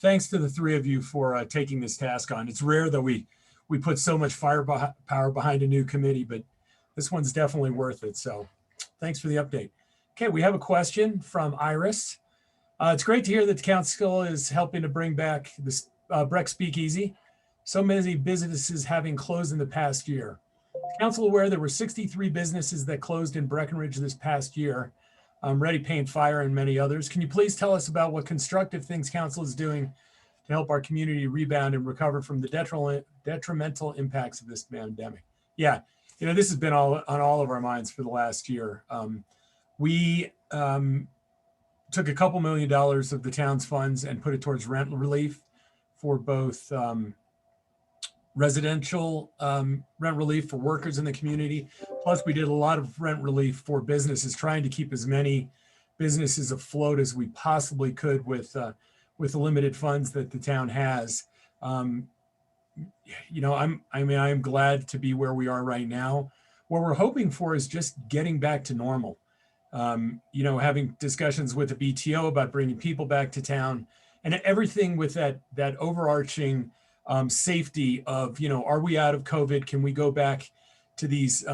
Thanks to the 3 of you for taking this task on. It's rare that we put so much firepower behind a new committee, but this one's definitely worth it. So thanks for the update. Okay, we have a question from Iris. It's great to hear that the council is helping to bring back this Breck Speakeasy. So many businesses having closed in the past year. The council aware there were 63 businesses that closed in Breckenridge this past year. Ready Paint Fire and many others. Can you please tell us about what constructive things council is doing to help our community rebound and recover from the detrimental impacts of this pandemic? Yeah, this has been on all of our minds for the last year. We took a couple $1 million of the town's funds and put it towards rent relief for both residential rent relief for workers in the community. Plus, we did a lot of rent relief for businesses, trying to keep as many businesses afloat as we possibly could with the limited funds that the town has. I'm glad to be where we are right now. What we're hoping for is just getting back to normal. Having discussions with the BTO about bringing people back to town, and everything with that overarching safety of, are we out of COVID? Can we go back to these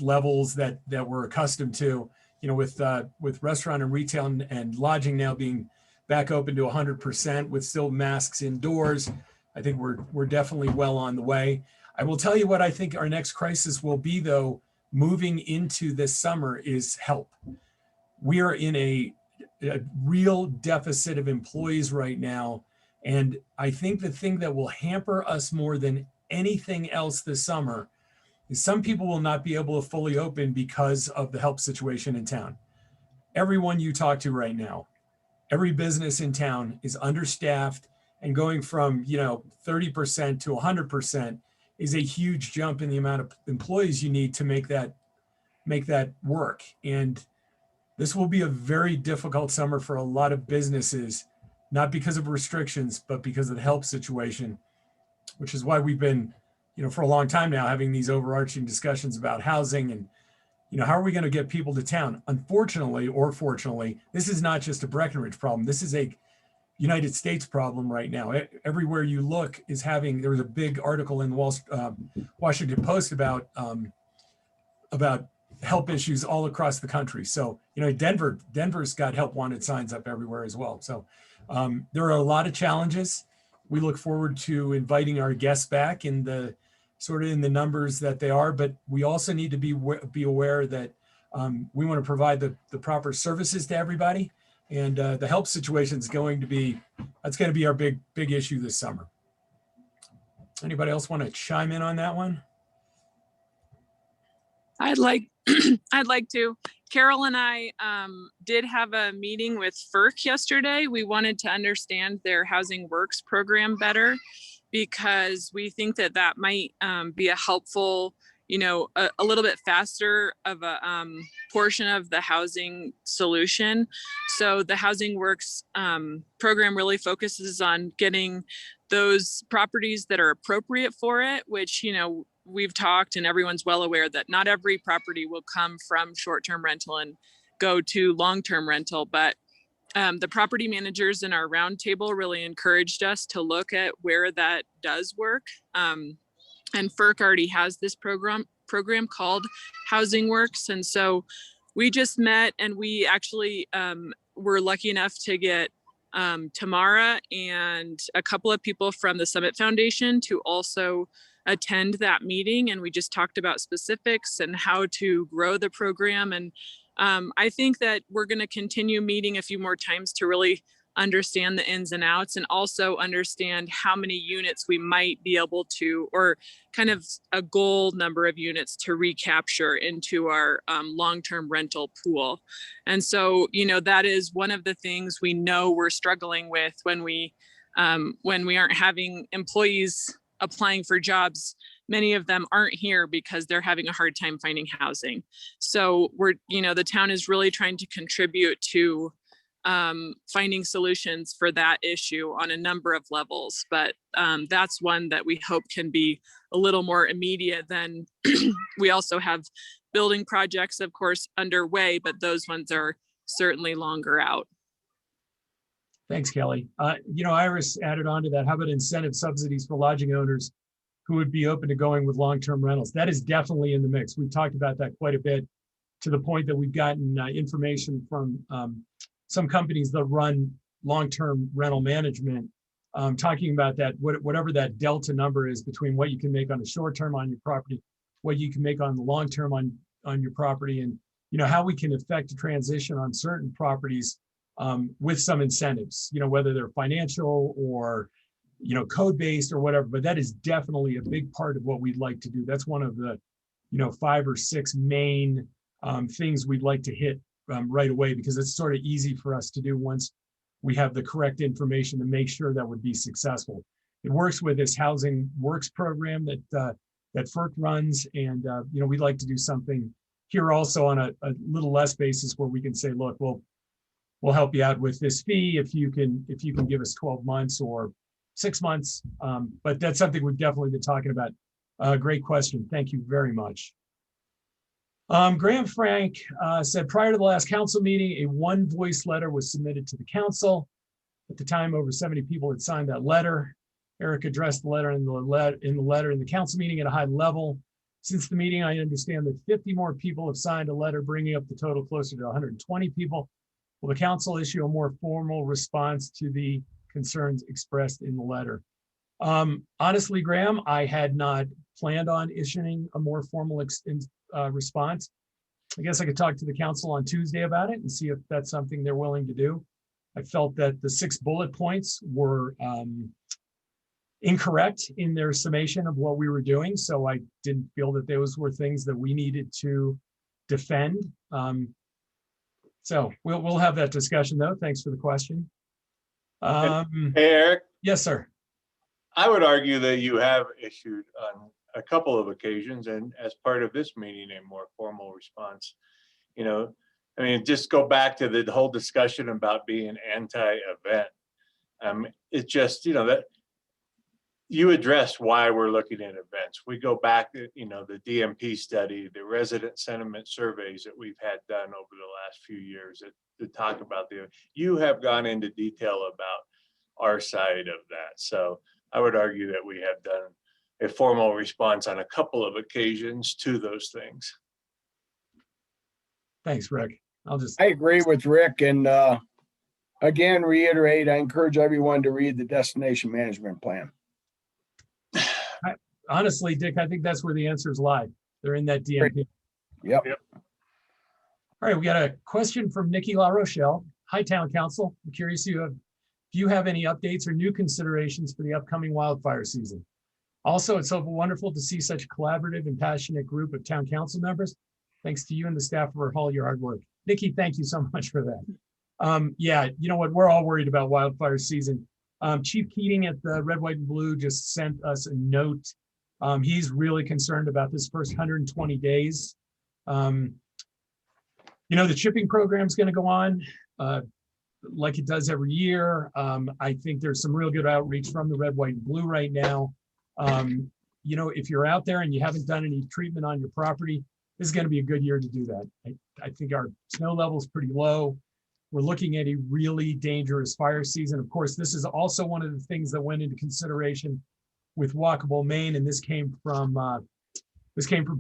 levels that we're accustomed to, with restaurant and retail and lodging now being back open to 100% with still masks indoors. I think we're definitely well on the way. I will tell you what I think our next crisis will be, though, moving into this summer, is help. We are in a real deficit of employees right now. And I think the thing that will hamper us more than anything else this summer is some people will not be able to fully open because of the help situation in town. Everyone you talk to right now, every business in town is understaffed, and going from 30% to 100% is a huge jump in the amount of employees you need to make that work. And this will be a very difficult summer for a lot of businesses, not because of restrictions, but because of the help situation, which is why we've been, for a long time now, having these overarching discussions about housing and, how are we going to get people to town? Unfortunately, or fortunately, this is not just a Breckenridge problem. This is a United States problem right now. Everywhere you look is there was a big article in the Washington Post about help issues all across the country. So, Denver's got help wanted signs up everywhere as well. So there are a lot of challenges. We look forward to inviting our guests back in the numbers that they are, but we also need to be aware that we want to provide the proper services to everybody. And the help situation is going to be our big issue this summer. Anybody else want to chime in on that one? I'd like to. Carol and I did have a meeting with FERC yesterday. We wanted to understand their Housing Works program better because we think that might be a helpful, a little bit faster of a portion of the housing solution. So the Housing Works program really focuses on getting those properties that are appropriate for it, which, we've talked and everyone's well aware that not every property will come from short-term rental and go to long-term rental, but the property managers in our roundtable really encouraged us to look at where that does work. And FERC already has this program called Housing Works. And so we just met and we actually were lucky enough to get Tamara and a couple of people from the Summit Foundation to also attend that meeting. And we just talked about specifics and how to grow the program. And I think that we're going to continue meeting a few more times to really understand the ins and outs and also understand how many units we might be able to, or kind of a goal number of units to recapture into our long-term rental pool. And so, that is one of the things we know we're struggling with when we aren't having employees applying for jobs. Many of them aren't here because they're having a hard time finding housing. So the town is really trying to contribute to finding solutions for that issue on a number of levels. But that's one that we hope can be a little more immediate than we also have building projects, of course, underway, but those ones are certainly longer out. Thanks, Kelly. Iris added on to that. How about incentive subsidies for lodging owners who would be open to going with long-term rentals? That is definitely in the mix. We've talked about that quite a bit, to the point that we've gotten information from some companies that run long-term rental management, talking about that, whatever that delta number is between what you can make on a short-term on your property, what you can make on the long-term on your property, and how we can affect a transition on certain properties with some incentives, whether they're financial or, code-based or whatever, but that is definitely a big part of what we'd like to do. That's one of the, 5 or 6 main things we'd like to hit right away, because it's sort of easy for us to do once we have the correct information to make sure that would be successful. It works with this Housing Works program that FERC runs, and we'd like to do something here also on a little less basis, where we can say, look, we'll help you out with this fee if you can give us 12 months or 6 months. But that's something we've definitely been talking about. Great question. Thank you very much. Graham Frank said, prior to the last council meeting, a one voice letter was submitted to the council. At the time, over 70 people had signed that letter. Eric addressed the letter in the council meeting at a high level. Since the meeting, I understand that 50 more people have signed a letter, bringing up the total closer to 120 people. Will the council issue a more formal response to the concerns expressed in the letter? Honestly, Graham, I had not planned on issuing a more formal response. I guess I could talk to the council on Tuesday about it and see if that's something they're willing to do. I felt that the 6 bullet points were incorrect in their summation of what we were doing. So I didn't feel that those were things that we needed to defend. So we'll have that discussion though. Thanks for the question. Hey, Eric. Yes, sir. I would argue that you have issued on a couple of occasions, and as part of this meeting, a more formal response. Just go back to the whole discussion about being anti-event. It's just, that you addressed why we're looking at events. We go back to, the DMP study, the resident sentiment surveys that we've had done over the last few years to talk about you have gone into detail about our side of that. So I would argue that we have done a formal response on a couple of occasions to those things. Thanks, Rick. I agree with Rick, and again, reiterate, I encourage everyone to read the destination management plan. Honestly, Dick, I think that's where the answers lie. They're in that DMP. Yep. All right, we got a question from Nikki La Rochelle. Hi, Town Council. I'm curious if you have any updates or new considerations for the upcoming wildfire season. Also, it's so wonderful to see such a collaborative and passionate group of Town Council members. Thanks to you and the staff for all your hard work. Nikki, thank you so much for that. Yeah, you know what? We're all worried about wildfire season. Chief Keating at the Red, White, and Blue just sent us a note. He's really concerned about this first 120 days. You know, the chipping program is going to go on like it does every year. I think there's some real good outreach from the Red, White, and Blue right now. You know, if you're out there and you haven't done any treatment on your property, this is going to be a good year to do that. I think our snow level is pretty low. We're looking at a really dangerous fire season. Of course, this is also one of the things that went into consideration with Walkable Maine, and this came from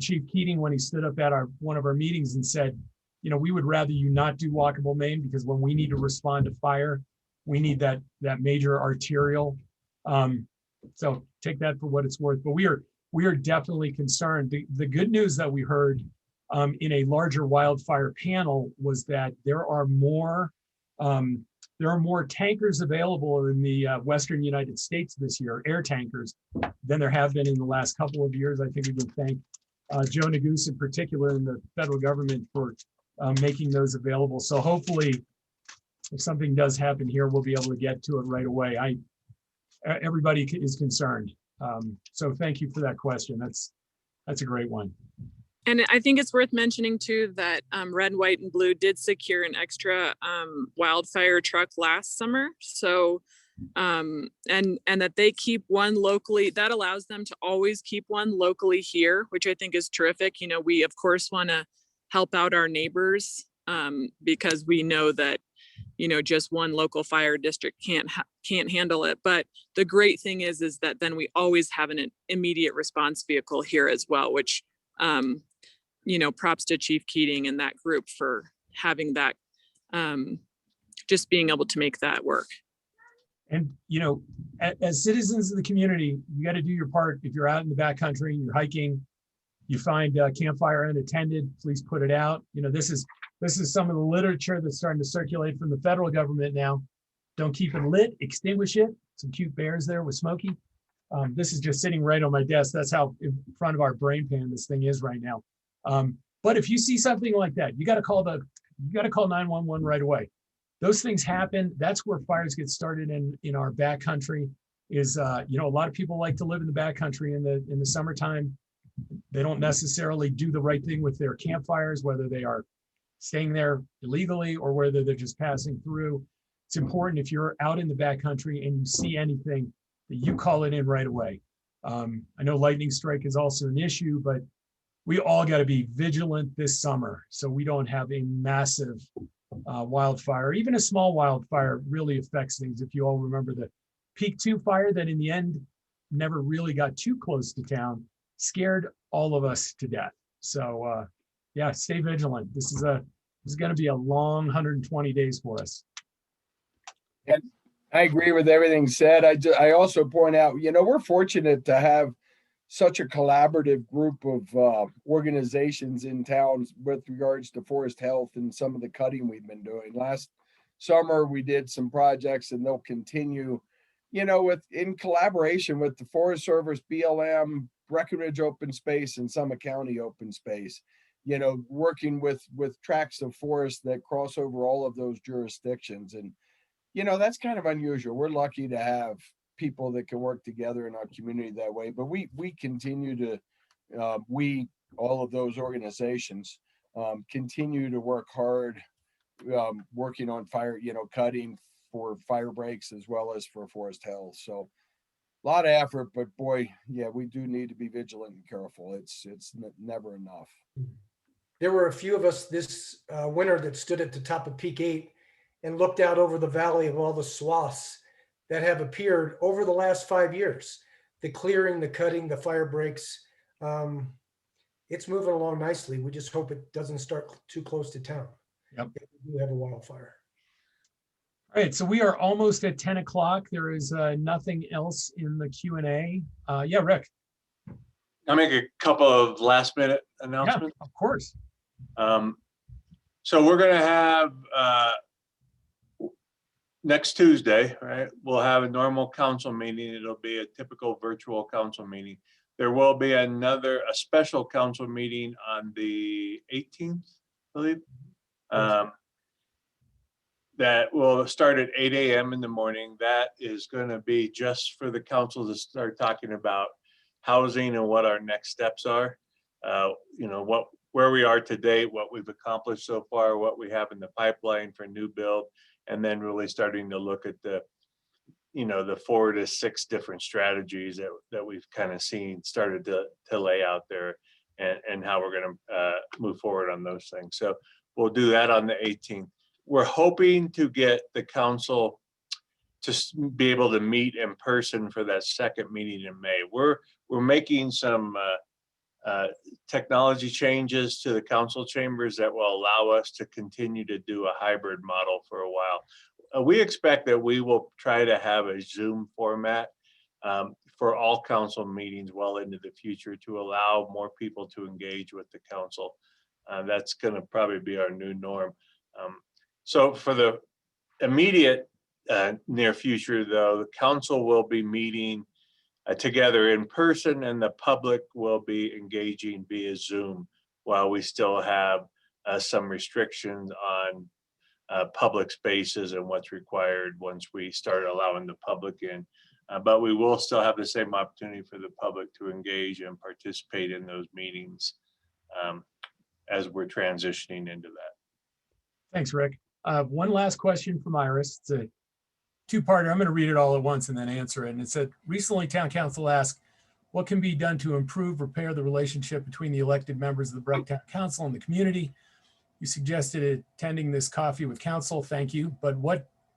Chief Keating when he stood up at one of our meetings and said, you know, we would rather you not do Walkable Maine, because when we need to respond to fire, we need that major arterial. So take that for what it's worth. But we are definitely concerned. The good news that we heard in a larger wildfire panel was that there are more tankers available in the Western United States this year, air tankers, than there have been in the last couple of years. I think we can thank Joe Neguse in particular and the federal government for making those available. So hopefully, if something does happen here, we'll be able to get to it right away. Everybody is concerned. So thank you for that question. That's a great one. And I think it's worth mentioning too that Red, White, and Blue did secure an extra wildfire truck last summer. So and that they keep one locally. That allows them to always keep one locally here, which I think is terrific. You know, we of course want to help out our neighbors because we know that, you know, just one local fire district can't handle it. But the great thing is that then we always have an immediate response vehicle here as well, which you know, props to Chief Keating and that group for having that, just being able to make that work. And, you know, as citizens of the community, you got to do your part. If you're out in the backcountry, you're hiking, you find a campfire unattended, please put it out. You know, this is some of the literature that's starting to circulate from the federal government now. Don't keep it lit, extinguish it. Some cute bears there with Smokey. This is just sitting right on my desk. That's how in front of our brain pan this thing is right now. But if you see something like that, you got to call 911 right away. Those things happen. That's where fires get started in our backcountry. Is you know, a lot of people like to live in the backcountry in the summertime. They don't necessarily do the right thing with their campfires, whether they are staying there illegally or whether they're just passing through. It's important if you're out in the backcountry and you see anything that you call it in right away. I know lightning strike is also an issue, but we all got to be vigilant this summer so we don't have a massive wildfire. Even a small wildfire really affects things. If you all remember the Peak 2 fire that in the end never really got too close to town, scared all of us to death. So yeah, stay vigilant. This is going to be a long 120 days for us. And I agree with everything said. I also point out, you know, we're fortunate to have such a collaborative group of organizations in towns with regards to forest health and some of the cutting we've been doing. Last summer, we did some projects and they'll continue, you know, in collaboration with the Forest Service, BLM, Breckenridge Open Space, and Summit County Open Space, you know, working with tracts of forest that cross over all of those jurisdictions. And, you know, that's kind of unusual. We're lucky to have people that can work together in our community that way. But we continue to, all of those organizations continue to work hard, working on fire, you know, cutting for fire breaks as well as for forest health. So a lot of effort, but boy, yeah, we do need to be vigilant and careful. It's never enough. There were a few of us this winter that stood at the top of Peak 8 and looked out over the valley of all the swaths that have appeared over the last 5 years. The clearing, the cutting, the fire breaks. it's moving along nicely. We just hope it doesn't start too close to town. Yep. If we do have a wildfire. All right, so we are almost at 10 o'clock. There is nothing else in the Q&A. Yeah, Rick. I'll make a couple of last minute Yeah, announcements. of course. So we're gonna have, next Tuesday, right? We'll have a normal council meeting. It'll be a typical virtual council meeting. There will be a special council meeting on the 18th, I believe. That will start at 8 a.m. in the morning. That is gonna be just for the council to start talking about housing and what our next steps are. You know, where we are today, what we've accomplished so far, what we have in the pipeline for new build, and then really starting to look at the 4 to 6 different strategies that we've kind of seen started to lay out there, and how we're going to move forward on those things. So we'll do that on the 18th. We're hoping to get the council to be able to meet in person for that second meeting in May. We're making some technology changes to the council chambers that will allow us to continue to do a hybrid model for a while. We expect that we will try to have a Zoom format for all council meetings well into the future to allow more people to engage with the council. That's going to probably be our new norm. So for the immediate near future, though, the council will be meeting together in person, and the public will be engaging via Zoom while we still have some restrictions on public spaces and what's required once we start allowing the public in. But we will still have the same opportunity for the public to engage and participate in those meetings as we're transitioning into that. Thanks, Rick. One last question from Iris. It's a two-parter. I'm going to read it all at once and then answer it. And it said, recently town council asked, what can be done to improve, repair the relationship between the elected members of the Breck Town Council and the community? You suggested attending this coffee with council. Thank you. But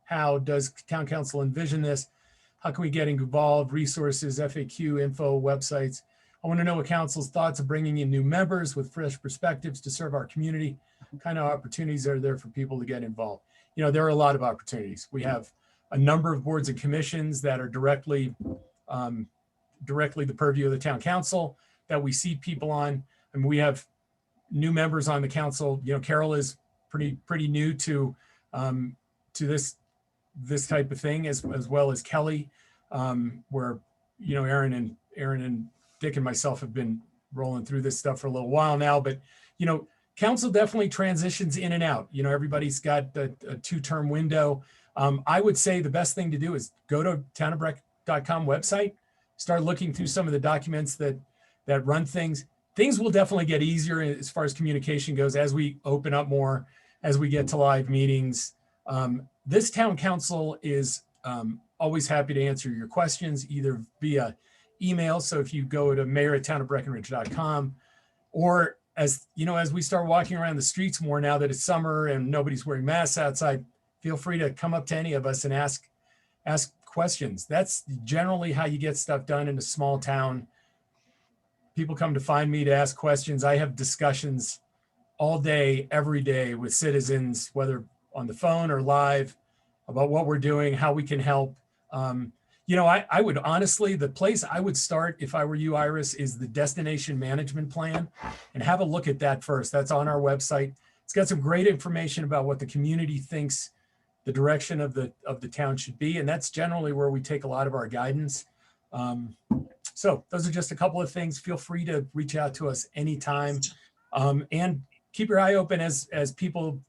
how does town council envision this? How can we get involved? Resources, FAQ, info, websites. I want to know what council's thoughts of bringing in new members with fresh perspectives to serve our community. What kind of opportunities are there for people to get involved? You know, there are a lot of opportunities. We have a number of boards and commissions that are directly the purview of the town council that we see people on. And we have new members on the council. You know, Carol is pretty new to this type of thing, as well as Kelly, where, you know, Aaron and Dick and myself have been rolling through this stuff for a little while now. But, you know, council definitely transitions in and out. You know, everybody's got a 2-term window. I would say the best thing to do is go to townofbreck.com website, start looking through some of the documents that run things. Things will definitely get easier as far as communication goes as we open up more, as we get to live meetings. This town council is always happy to answer your questions, either via email. So if you go to mayor@townofbreckenridge.com, or as you know, as we start walking around the streets more now that it's summer and nobody's wearing masks outside, feel free to come up to any of us and ask questions. That's generally how you get stuff done in a small town. People come to find me to ask questions. I have discussions all day, every day with citizens, whether on the phone or live, about what we're doing, how we can help. You know, I would honestly, the place I would start if I were you, Iris, is the destination management plan, and have a look at that first. That's on our website. It's got some great information about what the community thinks the direction of the town should be. And that's generally where we take a lot of our guidance. So those are just a couple of things. Feel free to reach out to us anytime, and keep your eye open as people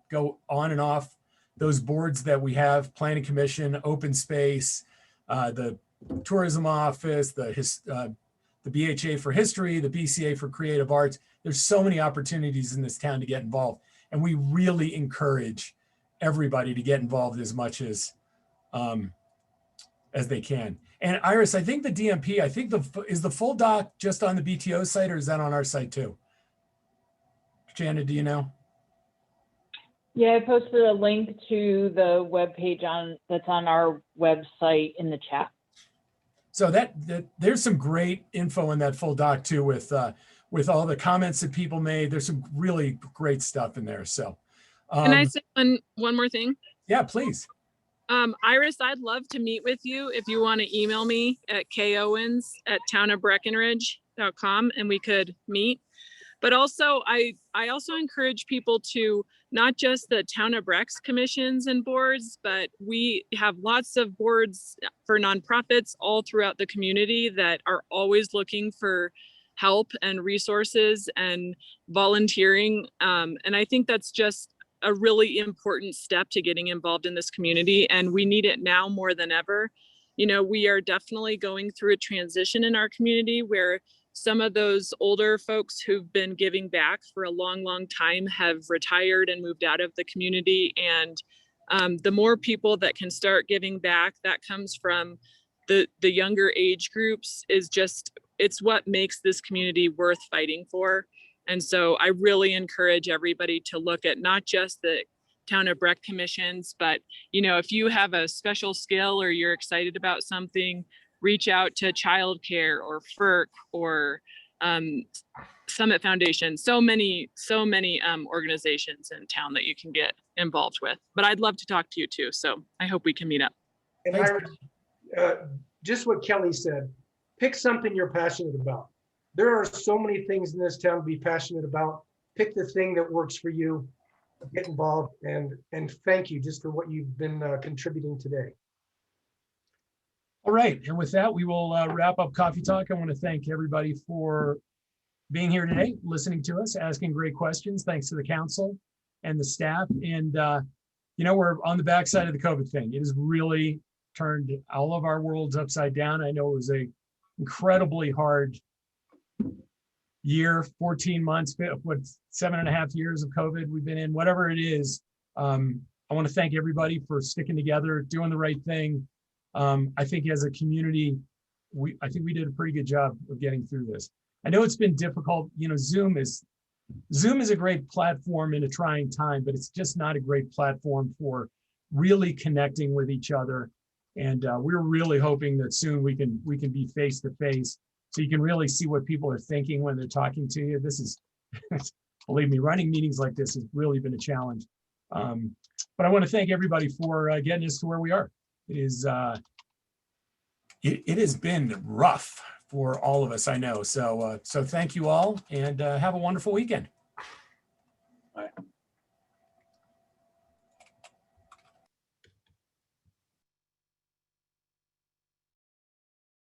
go on and off those boards that we have: Planning Commission, Open Space, the Tourism Office, the BHA for History, the BCA for Creative Arts. There's so many opportunities in this town to get involved, and we really encourage everybody to get involved as much as they can. And Iris, I think the DMP, is the full doc just on the BTO site, or is that on our site too? Jana, do you know? Yeah, I posted a link to the webpage that's on our website in the chat. So that there's some great info in that full doc too, with with all the comments that people made. There's some really great stuff in there. So, Can I say one more thing? yeah, please. Iris, I'd love to meet with you if you want to email me at kowens@townofbreckenridge.com and we could meet. But also, I also encourage people to not just the Town of Breck's commissions and boards, but we have lots of boards for nonprofits all throughout the community that are always looking for help and resources and volunteering. And I think that's just a really important step to getting involved in this community, and we need it now more than ever. You know, we are definitely going through a transition in our community where some of those older folks who've been giving back for a long, long time have retired and moved out of the community. And the more people that can start giving back, that comes from the younger age groups, is just, it's what makes this community worth fighting for. And so I really encourage everybody to look at not just the Town of Breck commissions, but, you know, if you have a special skill or you're excited about something, reach out to childcare or FERC or Summit Foundation. So many organizations in town that you can get involved with. But I'd love to talk to you too. So I hope we can meet up. And Iris, just what Kelly said, pick something you're passionate about. There are so many things in this town to be passionate about. Pick the thing that works for you, get involved, and thank you just for what you've been contributing today. All right. And with that, we will wrap up Coffee Talk. I want to thank everybody for being here today, listening to us, asking great questions. Thanks to the council and the staff. And, you know, we're on the backside of the COVID thing. It has really turned all of our worlds upside down. I know it was a incredibly hard year, 14 months, what, 7.5 years of COVID we've been in, whatever it is. I want to thank everybody for sticking together, doing the right thing. I think as a community, I think we did a pretty good job of getting through this. I know it's been difficult. You know, Zoom is a great platform in a trying time, but it's just not a great platform for really connecting with each other. And we're really hoping that soon we can be face to face, so you can really see what people are thinking when they're talking to you. This is, believe me, running meetings like this has really been a challenge. But I want to thank everybody for getting us to where we are. It has been rough for all of us, I know. So thank you all, and have a wonderful weekend.